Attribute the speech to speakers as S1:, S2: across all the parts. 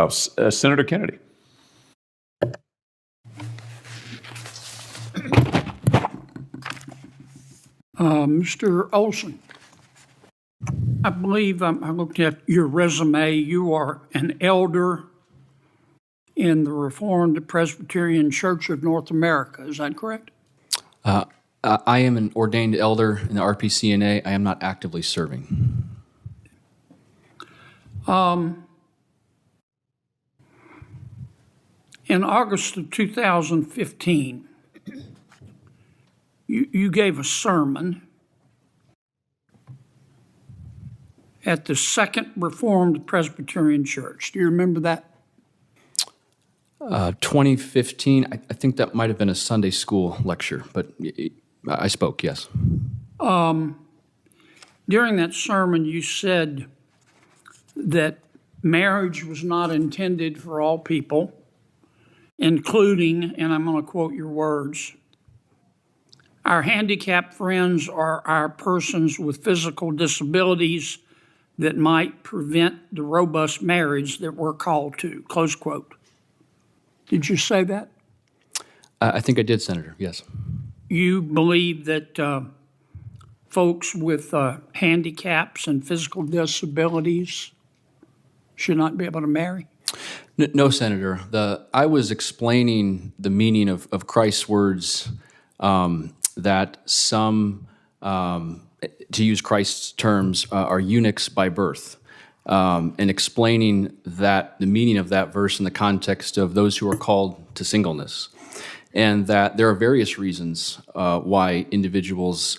S1: House. Senator Kennedy.
S2: Mr. Olson, I believe I looked at your resume. You are an elder in the Reformed Presbyterian Church of North America. Is that correct?
S3: I am an ordained elder in the RPCNA. I am not actively serving.
S2: In August of 2015, you gave a sermon at the Second Reformed Presbyterian Church. Do you remember that?
S3: 2015, I think that might have been a Sunday school lecture, but I spoke, yes.
S2: During that sermon, you said that marriage was not intended for all people, including, and I'm going to quote your words, our handicapped friends are our persons with physical disabilities that might prevent the robust marriage that we're called to, close quote. Did you say that?
S3: I think I did, Senator, yes.
S2: You believe that folks with handicaps and physical disabilities should not be able to marry?
S3: No, Senator. I was explaining the meaning of Christ's words that some, to use Christ's terms, are eunuchs by birth, and explaining that the meaning of that verse in the context of those who are called to singleness, and that there are various reasons why individuals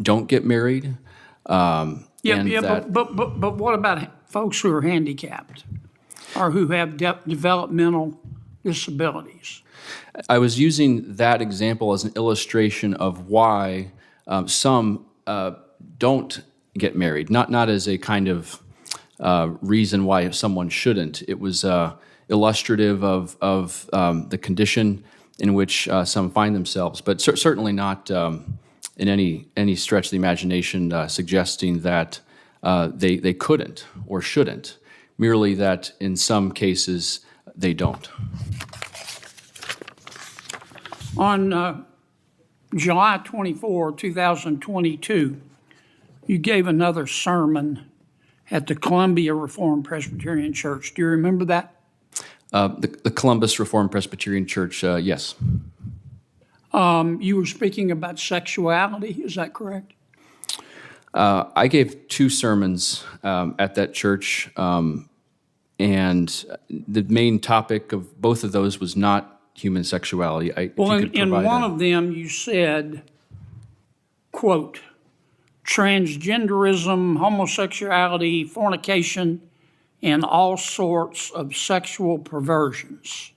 S3: don't get married.
S2: But what about folks who are handicapped or who have developmental disabilities?
S3: I was using that example as an illustration of why some don't get married, not as a kind of reason why someone shouldn't. It was illustrative of the condition in which some find themselves, but certainly not in any stretch of the imagination suggesting that they couldn't or shouldn't, merely that in some cases they don't.
S2: On July 24, 2022, you gave another sermon at the Columbia Reformed Presbyterian Church. Do you remember that?
S3: The Columbus Reformed Presbyterian Church, yes.
S2: You were speaking about sexuality, is that correct?
S3: I gave two sermons at that church, and the main topic of both of those was not human sexuality.
S2: In one of them you said, quote, transgenderism, homosexuality, fornication, and all sorts of sexual perversions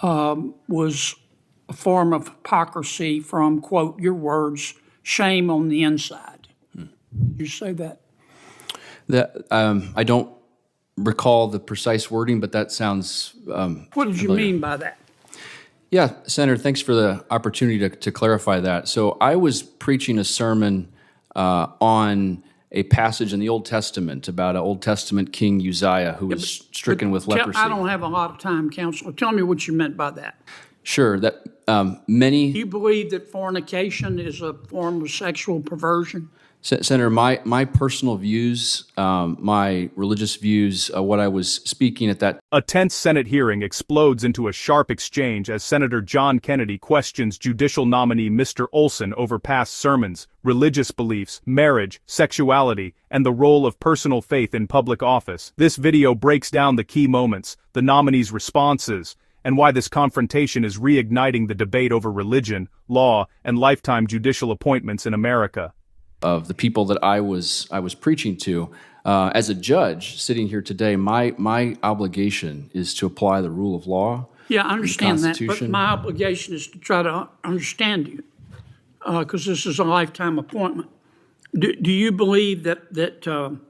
S2: was a form of hypocrisy from, quote, your words, shame on the inside. Did you say that?
S3: I don't recall the precise wording, but that sounds
S2: What did you mean by that?
S3: Yeah, Senator, thanks for the opportunity to clarify that. So I was preaching a sermon on a passage in the Old Testament about an Old Testament King Uzziah who was stricken with leprosy.
S2: I don't have a lot of time, Counselor. Tell me what you meant by that.
S3: Sure, that many...
S2: You believe that fornication is a form of sexual perversion?
S3: Senator, my personal views, my religious views, what I was speaking at that...
S4: A tense Senate hearing explodes into a sharp exchange as Senator John Kennedy questions judicial nominee Mr. Olson over past sermons, religious beliefs, marriage, sexuality, and the role of personal faith in public office. This video breaks down the key moments, the nominee's responses, and why this confrontation is reigniting the debate over religion, law, and lifetime judicial appointments in America.
S3: Of the people that I was preaching to. As a judge sitting here today, my obligation is to apply the rule of law.
S2: Yeah, I understand that, but my obligation is to try to understand you, because this is a lifetime appointment. Do you believe that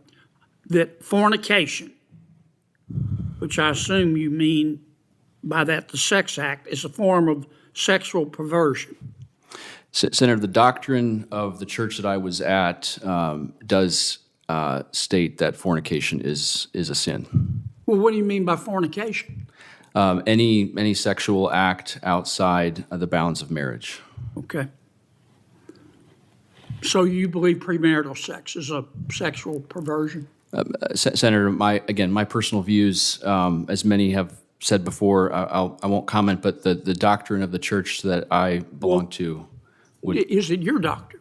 S2: fornication, which I assume you mean by that the sex act, is a form of sexual perversion?
S3: Senator, the doctrine of the church that I was at does state that fornication is a sin.
S2: Well, what do you mean by fornication?
S3: Any sexual act outside of the bounds of marriage.
S2: Okay. So you believe premarital sex is a sexual perversion?
S3: Senator, my personal views, as many have said before, I won't comment, but the doctrine of the church that I belong to would.
S2: Is it your doctrine?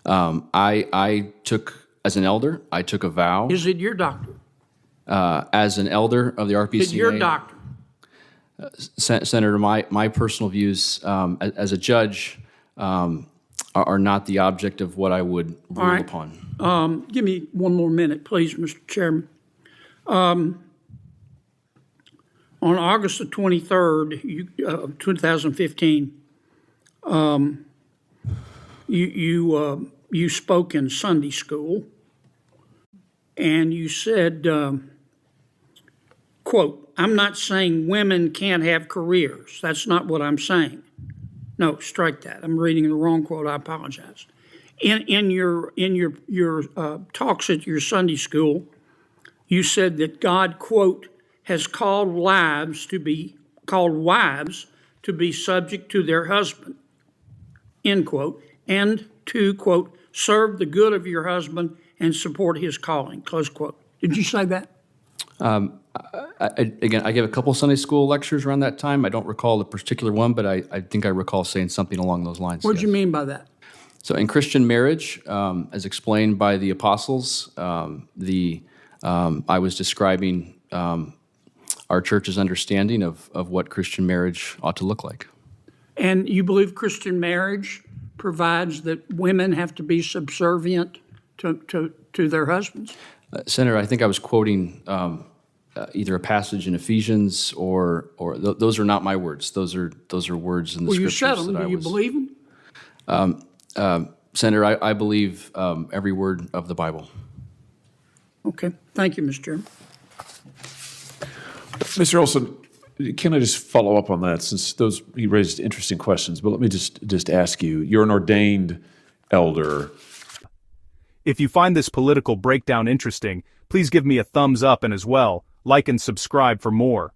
S3: I took, as an elder, I took a vow.
S2: Is it your doctrine?
S3: As an elder of the RPCA.
S2: Is it your doctrine?
S3: Senator, my personal views as a judge are not the object of what I would rule upon.
S2: Give me one more minute, please, Mr. Chairman. On August the 23rd, 2015, you spoke in Sunday school, and you said, quote, "I'm not saying women can't have careers. That's not what I'm saying." No, strike that. I'm reading the wrong quote. I apologize. In your talks at your Sunday school, you said that God, quote, has called wives to be subject to their husband, end quote, and to, quote, serve the good of your husband and support his calling, close quote. Did you say that?
S3: I gave a couple Sunday school lectures around that time. I don't recall the particular one, but I think I recall saying something along those lines.
S2: What did you mean by that?
S3: So in Christian marriage, as explained by the apostles, I was describing our church's understanding of what Christian marriage ought to look like.
S2: And you believe Christian marriage provides that women have to be subservient to their husbands?
S3: Senator, I think I was quoting either a passage in Ephesians or those are not my words. Those are words in the
S2: Well, you
S3: scriptures.
S2: said them. Do you believe them?
S3: Senator, I believe every word of the Bible.
S2: Okay. Thank you, Mr. Chairman.
S1: Mr. Olson, can I just follow up on that, since you raised interesting questions, but let me just ask you, you're an ordained elder.
S4: If you find this political breakdown interesting, please give me a thumbs up, and as well, like and subscribe for more.